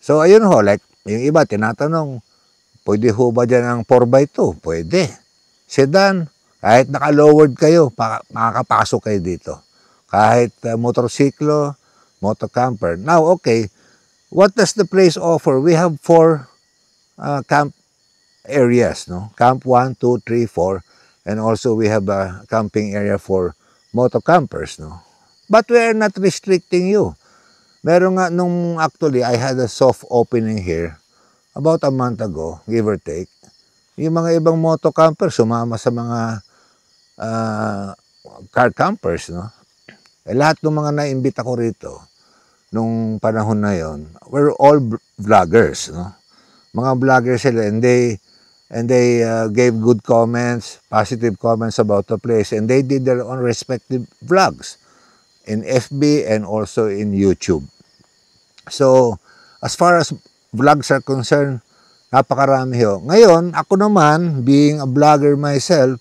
So, ayun ho, like, yung iba, tinatanong, pwede ho ba dyan ang 4x2? Pwede. Sedan, kahit naka-lowered kayo, makakapasok kayo dito. Kahit motorsiklo, motocamper. Now, okay, what does the place offer? We have 4 camp areas, no? Camp 1, 2, 3, 4, and also we have a camping area for motocampers, no? But we are not restricting you. Meron nga nung actually, I had a soft opening here about a month ago, give or take. Yung mga ibang motocamper sumama sa mga car campers, no? Lahat ng mga naimbita ko rito nung panahon na yon, we're all vloggers, no? Mga vloggers sila, and they gave good comments, positive comments about the place, and they did their own respective vlogs in FB and also in YouTube. So, as far as vlogs are concerned, napakarami ho. Ngayon, ako naman, being a vlogger myself,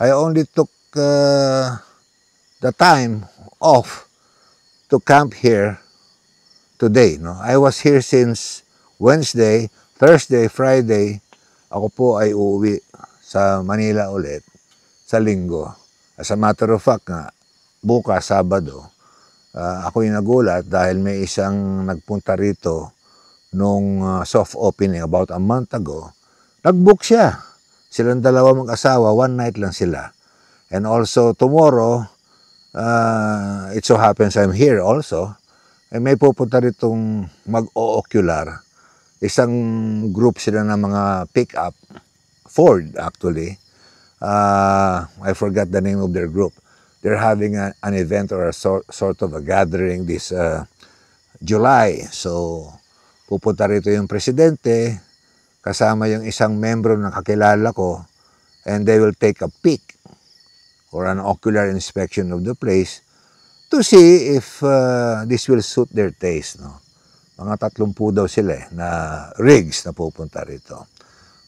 I only took the time off to camp here today. No? I was here since Wednesday, Thursday, Friday. Ako po ay uuwi sa Manila ulit sa Linggo. As a matter of fact nga, bukas, Sabado, ako yung nagulat dahil may isang nagpunta rito nung soft opening about a month ago. Nag-book siya. Silang dalawa mag-asawa, one night lang sila. And also tomorrow, it so happens I'm here also, may pupunta ritong mag-o-ocular. Isang group sila ng mga pick-up, Ford actually. I forgot the name of their group. They're having an event or a sort of a gathering this July. So, pupunta rito yung presidente, kasama yung isang membro na kakilala ko, and they will take a peek or an ocular inspection of the place to see if this will suit their taste. No? Mga 30 daw sila na rigs na pupunta rito.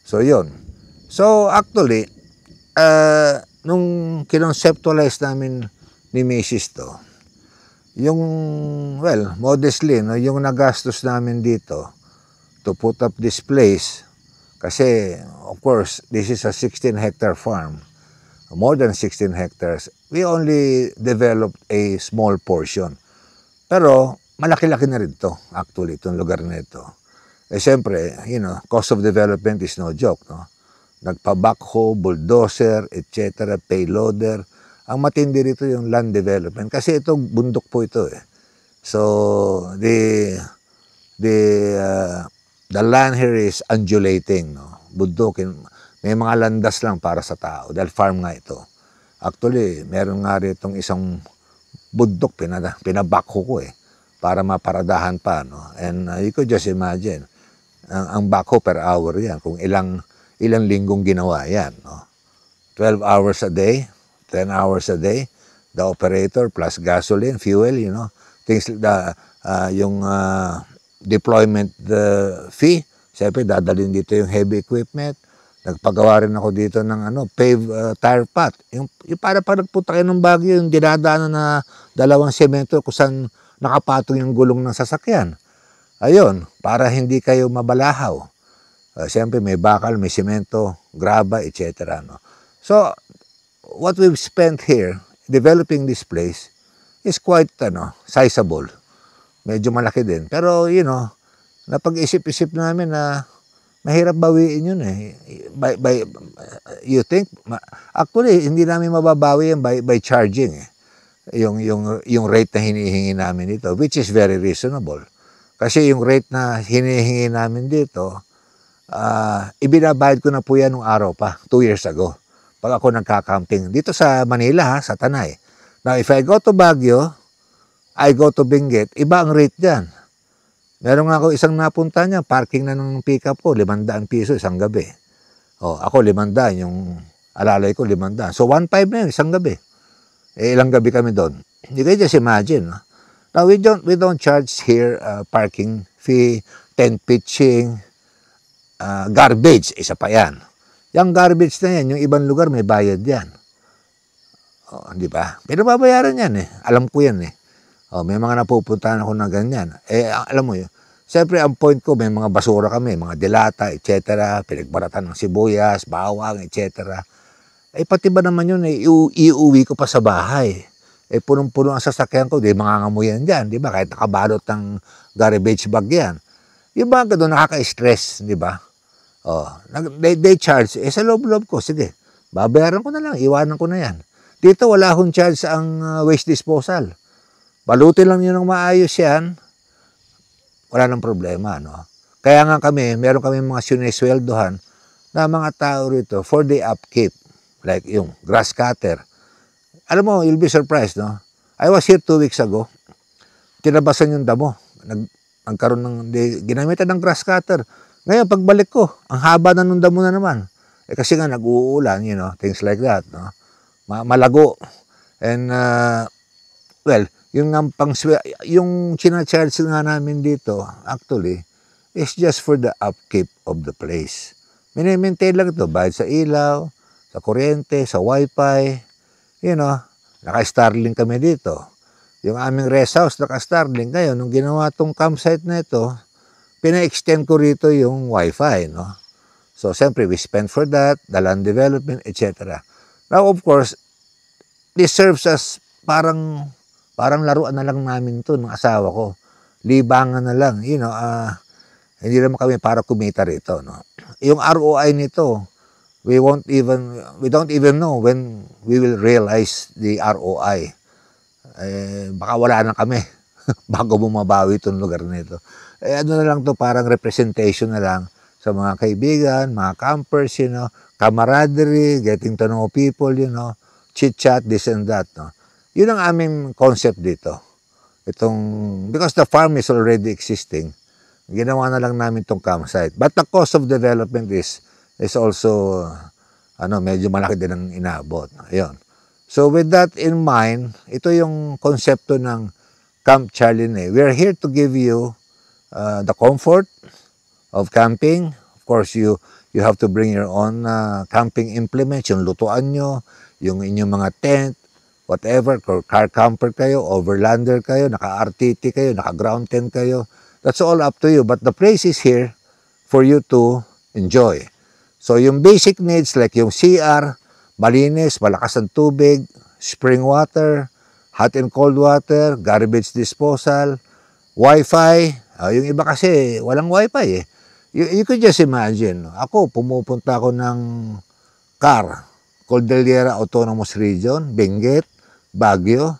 So, yun. So, actually, nung kinonceptualize namin ni Mrs. to, yung, well, modestly, no, yung nagastos namin dito to put up this place, kasi, of course, this is a 16-hectare farm, more than 16 hectares. We only developed a small portion. Pero, malaki-laki na rin to, actually, itong lugar na ito. Eh, siyempre, you know, cost of development is no joke, no? Nagpa-backhoe, bulldozer, etc., payloader. Ang matindi rito yung land development. Kasi ito, bundok po ito eh. So, the land here is undulating, no? Bundokin. May mga landas lang para sa tao. Dahil farm nga ito. Actually, meron nga rito isang bundok, pinabackhoe ko eh. Para maparadahan pa, no? And you could just imagine, ang backhoe per hour yan. Kung ilang linggong ginawa yan, no? 12 hours a day, 10 hours a day, the operator plus gasoline, fuel, you know, things, yung deployment fee, siyempre dadalhin dito yung heavy equipment. Nagpagawa rin ako dito ng pave tire path. Yung para nagpunta kayo ng Baguio, yung dinadaanan na dalawang semento kung saan nakapatong yung gulong ng sasakyan. Ayun, para hindi kayo mabalahaw. Siyempre may bakal, may semento, graba, etc. No? So, what we've spent here, developing this place, is quite sizable. Medyo malaki din. Pero, you know, napag-isip-isip namin na mahirap bawiin yun eh. You think? Actually, hindi namin mababawi yan by charging eh. Yung rate na hinihingi namin dito, which is very reasonable. Kasi yung rate na hinihingi namin dito, ibinabayad ko na po yan nung araw pa, 2 years ago. Pag ako nagka-camping. Dito sa Manila, sa Tanay. Now, if I go to Baguio, I go to Benguet, iba ang rate dyan. Meron nga ako isang napunta niya, parking na ng pick-up ko, 500 piso isang gabi. O, ako 500, yung alalay ko 500. So, 1.5 na yun, isang gabi. Eh, ilang gabi kami doon. You can just imagine. No? Now, we don't charge here parking fee, tent pitching, garbage, isa pa yan. Yung garbage na yan, yung ibang lugar may bayad yan. O, di ba? Pero babayaran yan eh. Alam ko yan eh. O, may mga napupuntahan ako na ganyan. Eh, alam mo yun. Siyempre, ang point ko, may mga basura kami, mga delata, etc. Pinagbaratan ng sibuyas, bawang, etc. Eh, pati ba naman yun, eh, iuwi ko pa sa bahay. Eh, punong-puno ang sasakyan ko, di mangangamuyan dyan, di ba? Kahit nakabalot ng garbage bag yan. Yung mga doon, nakaka-stress, di ba? Oh, they charge, eh, sa loob-loob ko, sige, babayaran ko na lang, iwanan ko na yan. Dito, wala akong charge ang waste disposal. Balutin lang yun ng maayos yan, wala nang problema, no? Kaya nga kami, meron kami mga sinesweldohan na mga tao rito for the upkeep, like yung grass cutter. Alam mo, you'll be surprised, no? I was here 2 weeks ago, tinabasan yung damo, nagkaroon ginamitan ng grass cutter. Ngayon, pagbalik ko, ang haba na nung damo na naman. Eh, kasi nga nag-uulan, you know, things like that, no? Malago. And, well, yung sinacharge nga namin dito, actually, is just for the upkeep of the place. Mini-maintain lang ito, bayad sa ilaw, sa kuryente, sa wifi, you know. Naka-Starlink kami dito. Yung aming rest house, naka-Starlink. Ngayon, nung ginawa tong campsite na ito, pina-extend ko rito yung Wi-Fi, no? So, siyempre, we spent for that, the land development, etc. Now, of course, this serves as parang laruan na lang namin to ng asawa ko. Libangan na lang, hindi naman kami para kumita rito, no? Yung ROI nito, we don't even know when we will realize the ROI. Baka wala na kami bago bumabawi itong lugar nito. Ano na lang to, parang representation na lang sa mga kaibigan, mga campers, camaraderie, getting to know people, chit-chat, this and that, no? Yun ang aming concept dito. Because the farm is already existing, ginawa na lang namin itong campsite. But the cost of development is also, medyo malaki din ang inabot. Ayun. So with that in mind, ito yung konsepto ng Camp Charlinay. We are here to give you the comfort of camping. Of course, you have to bring your own camping implements, yung lutuan nyo, yung inyong mga tent, whatever, car camper kayo, overlander kayo, naka-RTT kayo, naka-ground tent kayo. That's all up to you. But the place is here for you to enjoy. So yung basic needs like yung CR, malinis, malakas ang tubig, spring water, hot and cold water, garbage disposal, Wi-Fi. Yung iba kasi walang Wi-Fi eh. You could just imagine, ako pumupunta ako ng CAR, Cordillera Autonomous Region, Benguet, Baguio.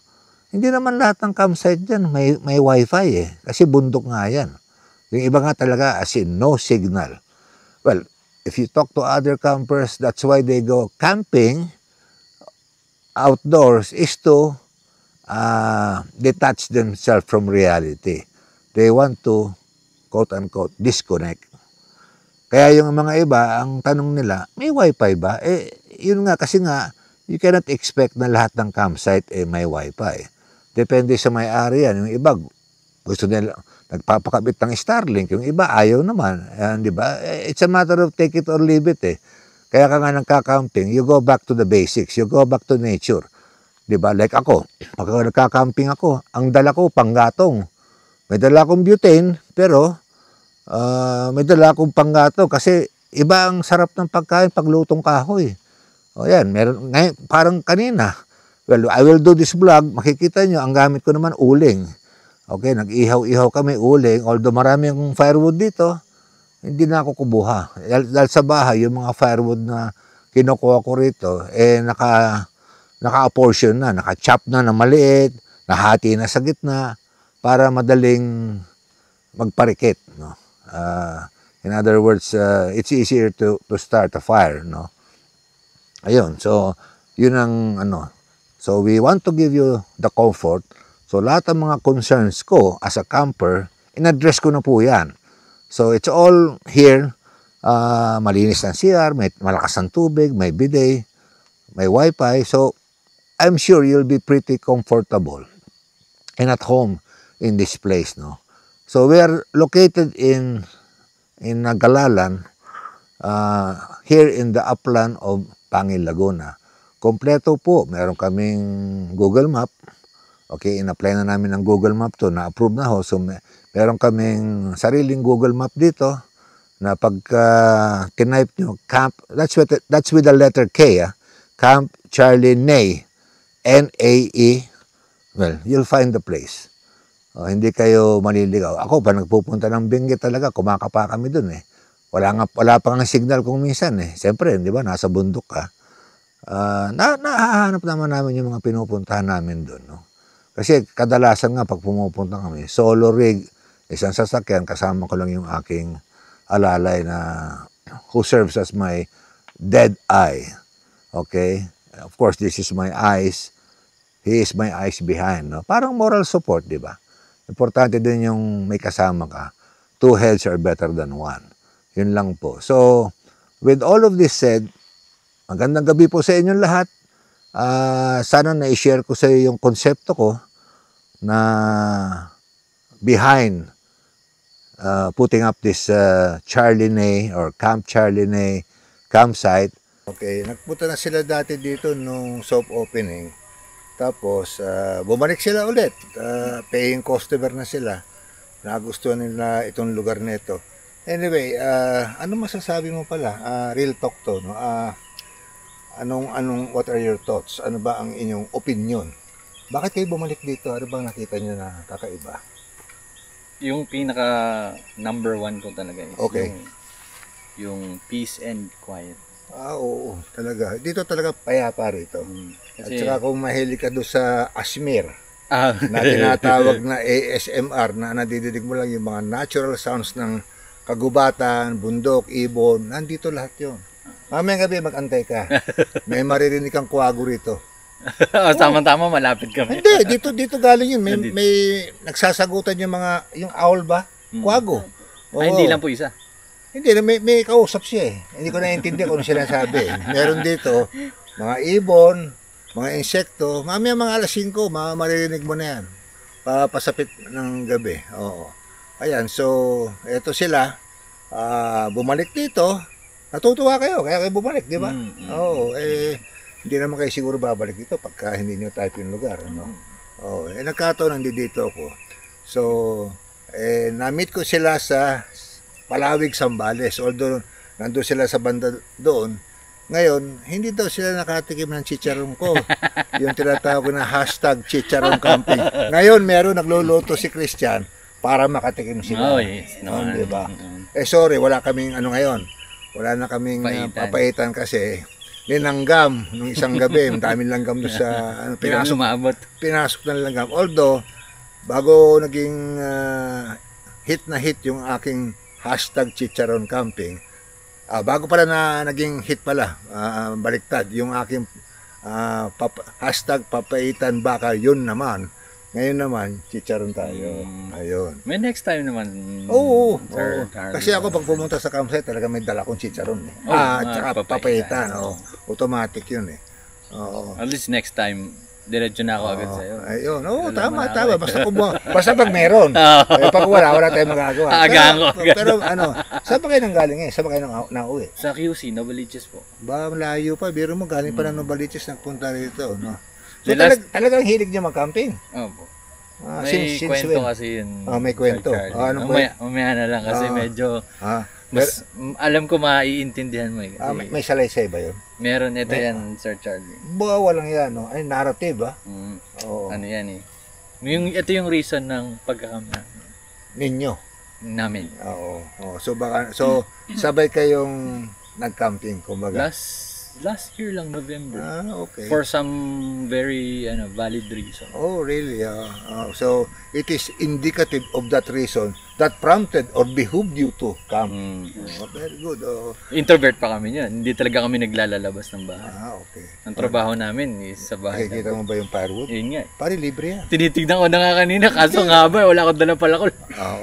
Hindi naman lahat ng campsite dyan may Wi-Fi eh. Kasi bundok nga yan. Yung iba nga talaga as in no signal. Well, if you talk to other campers, that's why they go camping outdoors is to detach themselves from reality. They want to, quote-unquote, disconnect. Kaya yung mga iba, ang tanong nila, may Wi-Fi ba? Yun nga, kasi nga, you cannot expect na lahat ng campsite may Wi-Fi. Depende sa may-ari yan. Yung iba, gusto nila, nagpapakabit ng Starlink. Yung iba, ayaw naman. Di ba? It's a matter of take it or leave it eh. Kaya ka nga nagka-camping, you go back to the basics. You go back to nature. Di ba? Like ako, pag nagka-camping ako, ang dala ko, panggatong. May dala akong butane, pero may dala akong panggatong. Kasi iba ang sarap ng pagkain pag lutong kahoy. O yan, meron, ngayon, parang kanina. Well, I will do this vlog. Makikita nyo, ang gamit ko naman uling. Okay, nag-ihaw-ihaw kami uling. Although marami akong firewood dito, hindi na ako kubuha. Dahil sa bahay, yung mga firewood na kinukuha ko rito, naka-apportion na, naka-chop na maliit, nahati na sa gitna, para madaling magparikit. No? In other words, it's easier to start a fire. No? Ayun, so yun ang So we want to give you the comfort. So lahat ng mga concerns ko as a camper, in-address ko na po yan. So it's all here. Malinis ng CR, may malakas ng tubig, may bidet, may Wi-Fi. So I'm sure you'll be pretty comfortable and at home in this place. No? So we are located in Galalan, here in the upland of Pangil, Laguna. Kompleto po, meron kaming Google Map. Okay, in-apply na namin ng Google Map to, na-approve na ho. So, meron kaming sariling Google Map dito na pagka tinype nyo, Camp, that's with the letter K, Camp Charlinay, N-A-E, well, you'll find the place. Hindi kayo maliligaw. Ako, pa nagpupunta ng Benguet talaga, kumakapa kami dun eh. Wala pa nga signal kung minsan eh. Siyempre, di ba, nasa bundok ka. Nahahanap naman namin yung mga pinupuntahan namin doon. No? Kasi kadalasan nga pag pumupunta kami, solo rig, isang sasakyan, kasama ko lang yung aking alalay na who serves as my dead eye. Okay? Of course, this is my eyes. He is my eyes behind. No? Parang moral support, di ba? Importante din yung may kasama ka. Two heads are better than one. Yun lang po. So, with all of this said, magandang gabi po sa inyong lahat. Sana na-share ko sa iyo yung konsepto ko na behind putting up this Charlinay or Camp Charlinay campsite. Okay, nagpunta na sila dati dito nung soft opening. Tapos, bumalik sila ulit. Paying customer na sila. Nagustuhan nila itong lugar nito. Anyway, ano masasabi mo pala? Real talk to, no? What are your thoughts? Ano ba ang inyong opinion? Bakit kayo bumalik dito? Ano bang nakita nyo na kakaiba? Yung pinaka number one ko talaga is Okay. yung peace and quiet. Oo, talaga. Dito talaga payapa rito. At Kasi, saka kung mahilig ka doon sa Ashmir, ah, na tinatawag na ASMR, na nadidinig mo lang yung mga natural sounds ng kagubatan, bundok, ibon, nandito lahat yun. Mamayang gabi, mag-antay ka. May maririnig kang kwago rito. tama-tama, malapit kami. Hindi, dito galing yun. Nandito. May nagsasagutan yung owl ba? Kwago. Ay, hindi lang po isa. Hindi, may kausap siya eh. Hindi ko naiintindihan kung ano sila sabi. Meron dito, mga ibon, mga insekto, mamaya mga alas 5, maririnig mo na yan. Pasapit ng gabi. Oo. Ayan, so, eto sila, bumalik dito, natutuwa kayo, kaya kayo bumalik, di ba? Oo, hindi naman kayo siguro babalik dito pagka hindi nyo type yung lugar, ano? Oo, nagkataon nandito ako. So, na-meet ko sila sa Palawig, Zambales. Although, nandun sila sa banda doon, ngayon, hindi daw sila nakatikim ng chicharon ko. Yung tinatawag na hashtag chicharon camping. Ngayon, meron nagluluto si Christian para makatikim sila. Oh, yes. No, Diba? Sorry, wala kaming ngayon. Wala na kaming papaitan kasi linanggam nung isang gabi. Ang daming langgam doon sa pinasok ng langgam. Although, bago naging hit na hit yung aking hashtag chicharon camping, bago pala na naging hit pala, baliktad, yung aking hashtag papaitan baka, yun naman. Ngayon naman, chicharon tayo. Ayun. May next time naman. Oo. Sir, Kasi ako pag pumunta sa campsite, talaga may dala kong chicharon. Tsaka papaitan. Automatic yun eh. Oo. At least next time, diretso na ako agad sa'yo. Ayun. Oo, tama. Basta pag meron. Pag wala tayong magagawa. Agahan ko. Pero saan pa kayo nang galing eh? Saan pa kayo nang uwi? Sa QC, Novaliches po. Ba, malayo pa. Biro mo, galing pa ng Novaliches, nagpunta rito. No? So, The last- talagang hilig niya mag-camping? Opo. Since May kwento when? kasi yun. May kwento. Sir Charlie. Anong Mamaya na lang kasi medyo, Mas, alam ko maiintindihan mo eh. may salaysay ba yun? Meron ito yan, Sir Charlie. Walang yan. No? Ay, narrative Oo. Ano yan eh. Ito yung reason ng pagkakamna Ninyo. namin. Oo. So, sabay kayong nag-camping, kumbaga. Last year lang, November. Okay. For some very valid reason. Oh, really? So, it is indicative of that reason that prompted or behooved you to camp. Very good. Introvert pa kami niyan. Hindi talaga kami naglalalabas ng bahay. Okay. Ang trabaho namin is sa bahay. Nakikita mo ba yung firewood? Yun nga. Pare, libre yan. Tinitignan ko na nga kanina, kaso nga ba, wala akong dalang palakol.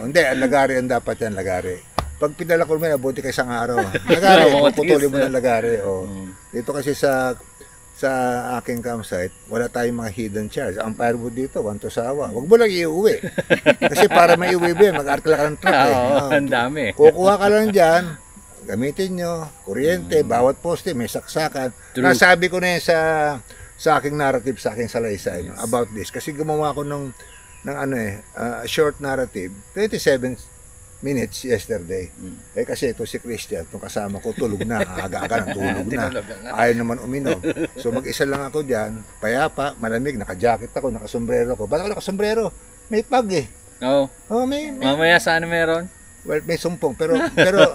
Hindi, lagari ang dapat yan, lagari. Pag pinalakol mo yan, buti ka isang araw. Lagari, puputulin mo ng lagari. Dito kasi sa aking campsite, wala tayong mga hidden charge. Ang firewood dito, 1 to sawa. Huwag mo lang iuwi. Kasi para may iuwi ba, mag-arkla ka ng truck Ang dami. Kukuha ka lang dyan, gamitin nyo, kuryente, bawat poste, may saksakan. Nasabi ko na yan sa aking narrative, sa aking salaysay about this. Kasi gumawa ko ng short narrative, 27 minutes yesterday. Kasi ito si Christian, itong kasama ko, tulog na, aga-aga ng tulog na. Ayaw naman uminom. So mag-isa lang ako dyan, payapa, malamig, naka-jacket ako, naka-sombrero ko. Ba't ako naka-sombrero? May pag eh. May Mamaya sana meron. Well, may sumpong, pero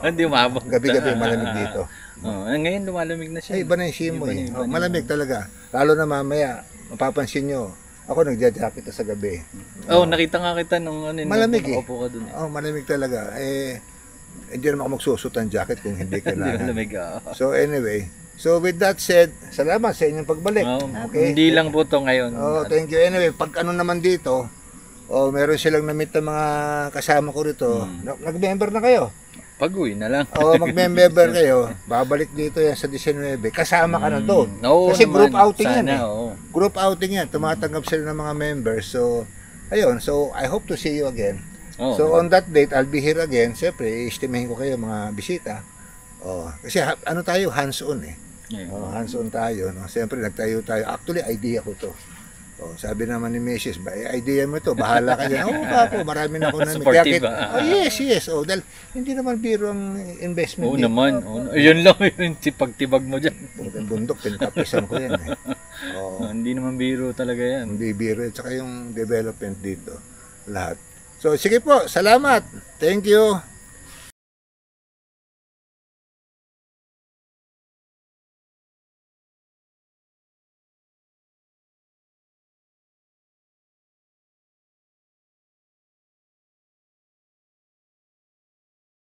Hindi umabot. gabi-gabi malamig dito. Ngayon lumalamig na siya. Ay, iba na yung simo eh. Malamig talaga. Lalo na mamaya, mapapansin nyo, ako nagja-jacket sa gabi. Nakita nga kita nung malamig eh. Upo ka dun eh. Malamig talaga. Hindi naman ako magsusot ng jacket kung hindi kailangan. Malamig So anyway, so with that said, salamat sa inyong pagbalik. Okay? Hindi lang po to ngayon. Thank you. Anyway, pag naman dito, meron silang na-meet ng mga kasama ko rito. Nag-member na kayo? Pag-uwi na lang. Mag-member kayo, babalik dito yan sa 19. Kasama ka na doon. Kasi naman, group outing sana, yan eh. Group outing yan. Tumatanggap sila ng mga members. So, ayun. So, I hope to see you again. So, on that date, I'll be here again. Siyempre, i-estimahin ko kayo mga bisita. Kasi tayo, hands-on eh. Hands-on tayo. No? Siyempre, nagtayo tayo. Actually, idea ko to. Oh, sabi naman ni Mrs. ba, idea mo ito, bahala ka dyan. Oo, ako, marami na ako na. Supportive, Oh, yes. Oh, dahil hindi naman biro ang investment. Oo naman. Yun lang yung pagtibag mo dyan. Yung bundok, pinatapisan ko yan. Oh, Hindi naman biro talaga yan. hindi biro. At saka yung development dito. Lahat. So, sige po. Salamat. Thank you.